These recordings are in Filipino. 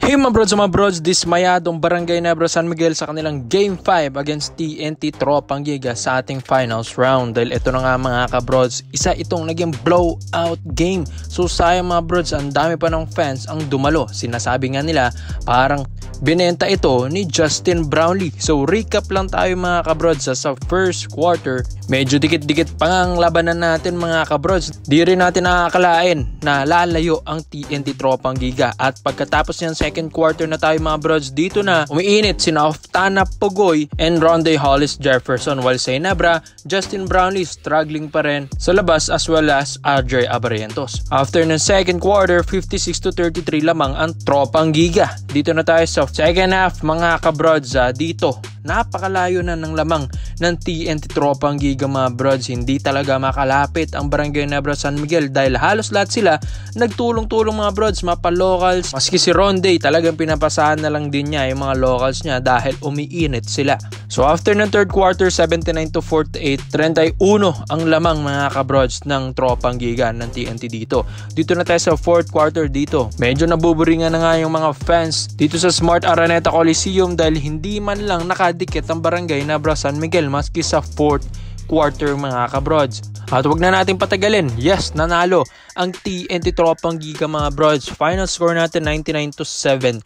Hey mga brods, dismayadong Barangay Nebra San Miguel sa kanilang Game 5 against TNT Tropang Giga sa ating finals round. Dahil ito na nga mga kabrods, isa itong naging blowout game. So sayang mga brods, ang dami pa ng fans ang dumalo. Sinasabi nga nila parang binenta ito ni Justin Brownlee. So recap lang tayo mga kabrods sa first quarter. Medyo dikit-dikit pa nga ang labanan natin mga kabrods. Di rin natin nakakalain na lalayo ang TNT Tropang Giga. At pagkatapos niyan second quarter na tayo mga brods, dito na umiinit sina Oftana Pugoy and Ronde Hollis Jefferson, while sa Ginebra, Justin Brownlee struggling pa rin sa labas as well as Adre Abarrientos. After ng second quarter, 56-33 lamang ang Tropang Giga. Dito na tayo sa second half mga kabrods. Dito napakalayo na ng lamang ng TNT Tropang Giga mga brods. Hindi talaga makalapit ang Barangay Nebra San Miguel dahil halos lahat sila nagtulong-tulong mga brods, mapa-locals. Maski si Ronde talagang pinapasahan na lang din niya yung mga locals niya dahil umiinit sila. So after ng third quarter, 79-48, 31 ang lamang mga kabrods ng Tropang Giga ng TNT dito. Dito na tayo sa fourth quarter. Dito medyo nabuburingan na nga yung mga fans dito sa Smart Araneta Coliseum dahil hindi man lang nakadikit ang Barangay Nebra San Miguel maski sa fourth quarter mga kabrods. At wag na natin patagalin. Yes, nanalo ang TNT Tropang Giga mga brods. Final score natin 99-72.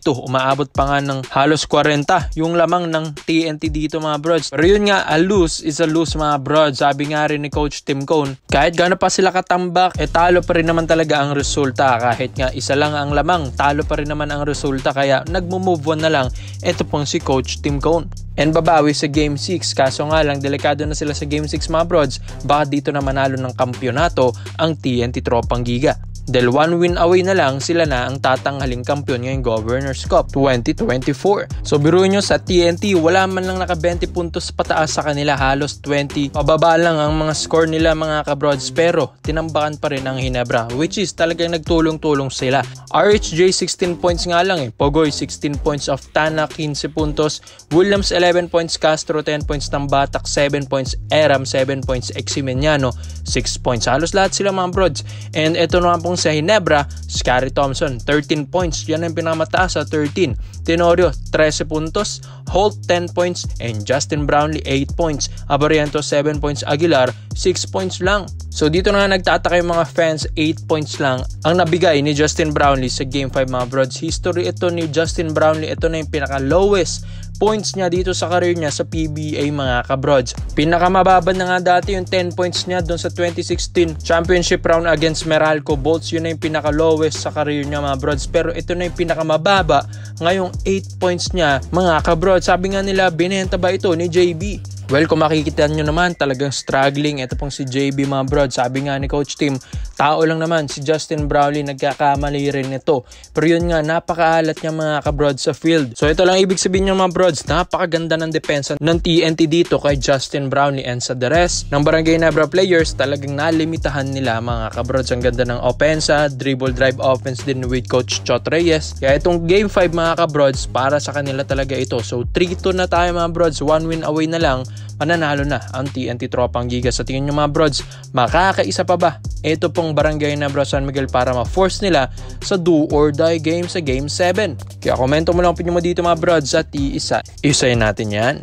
Umaabot pa nga ng halos 40 yung lamang ng TNT dito mga brods. Pero yun nga, a lose is a lose mga brods. Sabi nga rin ni Coach Tim Cone, kahit gano'n pa sila katambak, talo pa rin naman talaga ang resulta. Kahit nga isa lang ang lamang, talo pa rin naman ang resulta. Kaya nagmo-move on na lang ito pong si Coach Tim Cone. And babawi sa Game 6. Kaso nga lang, delikado na sila sa Game 6 mga brods. Baka dito na manalo ng kampyonato ang TNT Tropang Giga. Dahil 1 win away na lang, sila na ang tatanghaling kampyon ngayong Governor's Cup 2024. So biruin nyo sa TNT, wala man lang naka 20 puntos pataas sa kanila, halos 20. Pababa lang ang mga score nila mga kabrods, pero tinambakan pa rin ang Ginebra, which is talagang nagtulong-tulong sila. RHJ 16 points nga lang Pogoy 16 points, Oftana 15 puntos, Williams 11 points, Castro 10 points, Tambatak 7 points, Eram 7 points, Eximeniano 6 points. Halos lahat sila mga brods. And ito naman pong sa Ginebra, Scary Thompson 13 points, yan ang pinakamataas sa 13. Tenorio 13 puntos, Holt 10 points, and Justin Brownlee 8 points. Abarrientos 7 points, Aguilar 6 points lang. So dito na nga nagtataka yung mga fans, 8 points lang ang nabigay ni Justin Brownlee sa Game 5 mga brods. History ito ni Justin Brownlee, ito na yung pinaka-lowest points niya dito sa career niya sa PBA mga kabrods. Pinakamababa na nga dati yung 10 points niya doon sa 2016 championship round against Meralco Bolts. Yun na yung pinaka-lowest sa career niya mga brods. Pero ito na yung pinakamababa ngayong 8 points niya mga kabrods. Sabi nga nila, binenta ba ito ni JB? Well, kung makikita nyo naman, talagang struggling. Ito pong si JB mga brods. Sabi nga ni Coach Tim, tao lang naman. Si Justin Brownlee nagkakamali rin ito. Pero yun nga, napakaalat niya mga kabrods sa field. So ito lang ibig sabihin niya mga brods, napakaganda ng depensa ng TNT dito kay Justin Brownlee. And sa the rest ng Barangay Nebra players, talagang nalimitahan nila mga kabrods. Ang ganda ng opensa, dribble drive offense din with Coach Chot Reyes. Kaya itong Game 5 mga kabrods, para sa kanila talaga ito. So 3-2 na tayo mga brods, 1 win away na lang, mananalo na ang TNT Tropang Giga. Sa tingin nyo mga brods, makakaisa pa ba ito pong Barangay Nebra San Miguel para ma-force nila sa do or die game sa Game 7? Kaya komento mo lang opinion mo dito mga brods at isayin natin yan.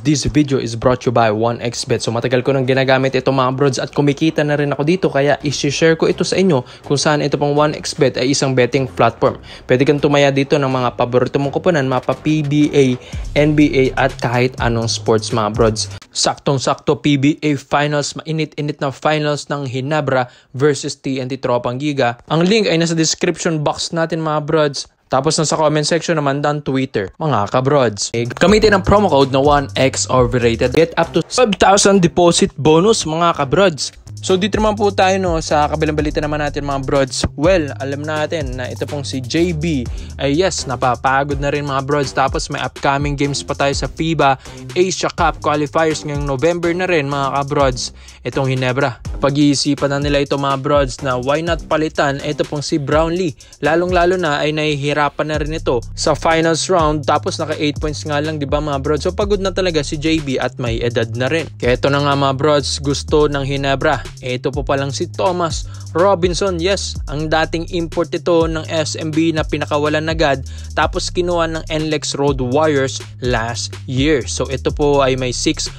This video is brought to you by 1xBet. So matagal ko nang ginagamit ito mga brods at kumikita na rin ako dito, kaya i-share ko ito sa inyo kung saan ito pong 1xBet ay isang betting platform. Pwede kang tumaya dito ng mga paborito mong kuponan, mapa PBA, NBA at kahit anong sports mga brods. Saktong-sakto PBA finals, mainit-init na finals ng Ginebra versus TNT Tropang Giga. Ang link ay nasa description box natin mga brods. Tapos nasa comment section naman ng Twitter, mga kabrods. Gamitin ang promo code na 1x overrated. Get up to 5,000 deposit bonus mga kabrods. So dito naman po tayo sa kabilang balita naman natin mga brods. Well, alam natin na ito pong si JB ay yes, napapagod na rin mga brods. Tapos may upcoming games pa tayo sa FIBA Asia Cup qualifiers ngayong November na rin mga kabrods. Itong Ginebra, pag-iisipan na nila ito mga brods na why not palitan ito pong si Brownlee. Lalong-lalo na ay nahihirapan na rin ito sa finals round. Tapos naka 8 points nga lang, di ba mga brods? So pagod na talaga si JB at may edad na rin. Kaya ito na nga mga brods, gusto ng Ginebra Ito po palang si Thomas Robinson. Yes, ang dating import ito ng SMB na pinakawalan agad tapos kinuha ng NLEX Road Warriors last year. So ito po ay may 6'10"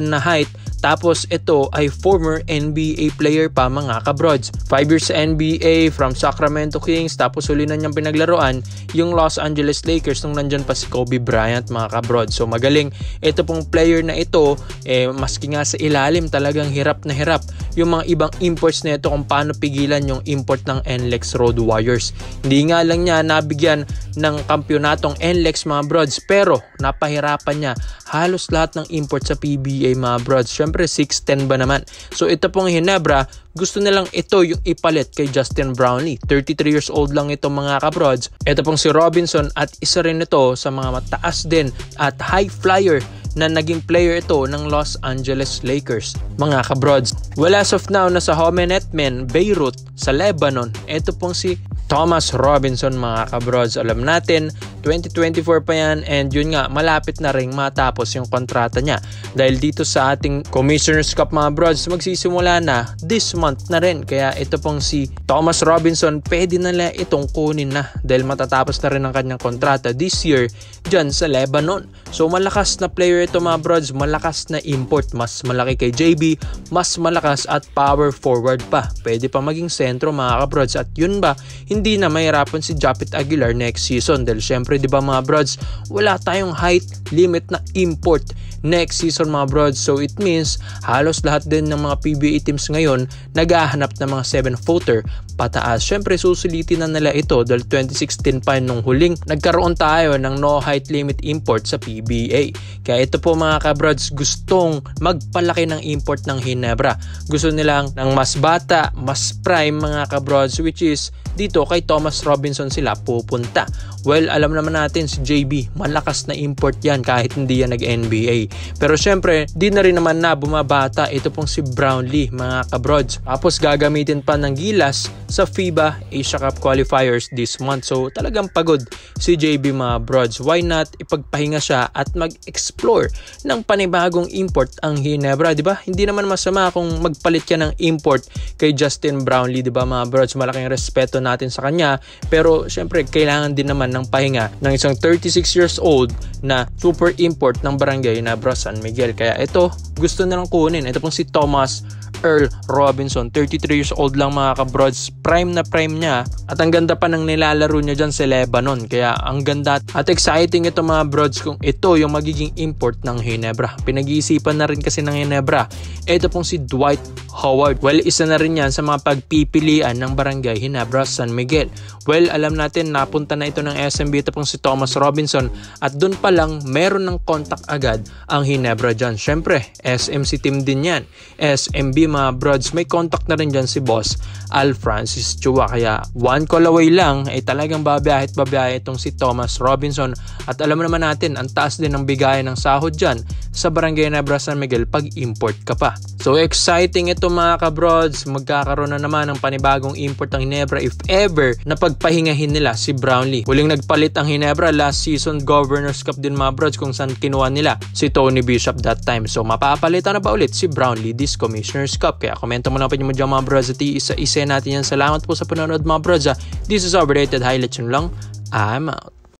na height. Tapos ito ay former NBA player pa mga kabrods. 5 years sa NBA from Sacramento Kings. Tapos huli na niyang pinaglaruan yung Los Angeles Lakers nung nandyan pa si Kobe Bryant mga kabrods. So magaling ito pong player na ito. Maski nga sa ilalim talagang hirap na hirap yung mga ibang imports na ito kung paano pigilan yung import ng NLEX Road Warriors. Hindi nga lang niya nabigyan ng kampyonatong NLEX mga brods, pero napahirapan niya halos lahat ng import sa PBA mga brods. Siyempre 6'10" ba naman. So ito pong Ginebra, gusto nilang ito yung ipalit kay Justin Brownlee. 33 years old lang ito mga kabrods. Ito pong si Robinson at isa rin ito sa mga mataas din at high flyer na naging player ito ng Los Angeles Lakers mga kabrods. Well, as of now, nasa Homenetmen, Beirut sa Lebanon. Ito pong si Thomas Robinson mga kabrods. Alam natin 2024 pa yan, and yun nga, malapit na ring matapos yung kontrata niya. Dahil dito sa ating Commissioner's Cup mga brods, magsisimula na this month na rin. Kaya ito pong si Thomas Robinson, pwede na nila itong kunin na dahil matatapos na rin ang kanyang kontrata this year dyan sa Lebanon. So malakas na player ito mga brods, malakas na import, mas malaki kay JB, mas malakas at power forward pa. Pwede pa maging sentro mga kabrods, at yun ba, hindi na mahirapan si Japeth Aguilar next season dahil syempre di ba mga brods, wala tayong height limit na import next season mga brods. So it means halos lahat din ng mga PBA teams ngayon naghahanap ng mga 7-footer pataas. Syempre susulitin na nila ito dahil 2016 pa nung huling nagkaroon tayo ng no height limit import sa PBA. Kaya ito po mga kabrods, gustong magpalaki ng import ng Ginebra. Gusto nilang ng mas bata, mas prime mga kabrods, which is dito kay Thomas Robinson sila pupunta. Well, alam naman natin si JB, malakas na import yan kahit hindi yan nag-NBA. Pero syempre, di na rin naman na bumabata ito pong si Brownlee mga kabrods. Tapos gagamitin pa ng gilas sa FIBA Asia Cup qualifiers this month. So talagang pagod si JB mga brods. Why not ipagpahinga siya at mag-explore ng panibagong import ang Ginebra, di ba? Hindi naman masama kung magpalit ka ng import kay Justin Brownlee, di ba mga brods? Malaking respeto natin sa kanya. Pero syempre, kailangan din naman ng pahinga ng isang 36 years old na super import ng Barangay Ginebra San Miguel. Kaya ito, gusto na lang kunin. Ito pong si Thomas Earl Robinson, 33 years old lang mga kabrods, prime na prime niya, at ang ganda pa ng nilalaro niya dyan sa Lebanon. Kaya ang ganda at exciting ito mga brods kung ito yung magiging import ng Ginebra. Pinag-iisipan na rin kasi ng Ginebra. Ito pong si Dwight Howard. Well, isa na rin yan sa mga pagpipilian ng Barangay Ginebra San Miguel. Well, alam natin napunta na ito ng SMB. Ito pong si Thomas Robinson, at dun pa lang meron ng contact agad ang Ginebra dyan. Syempre, SMC team din yan. SMB mga brods, may contact na rin dyan si boss Al Francis Chua. Kaya one call away lang ay talagang babiyahe itong si Thomas Robinson. At alam naman natin, ang taas din ng bigayan ng sahod dyan sa Barangay Ginebra San Miguel pag import ka pa. So exciting ito mga kabrods, magkakaroon na naman ng panibagong import ang Ginebra if ever na pagpahingahin nila si Brownlee. Huling nagpalit ang Ginebra last season Governor's Cup din mga brods, kung saan kinuha nila si Tony Bishop that time. So mapapalitan na ba ulit si Brownlee this Commissioner's Cup? Kaya komento mo lang pa nyo dyan mga brods, at isa-isa natin yan. Salamat po sa panonood mga brods. This is Overrated Highlights yun lang. I'm out.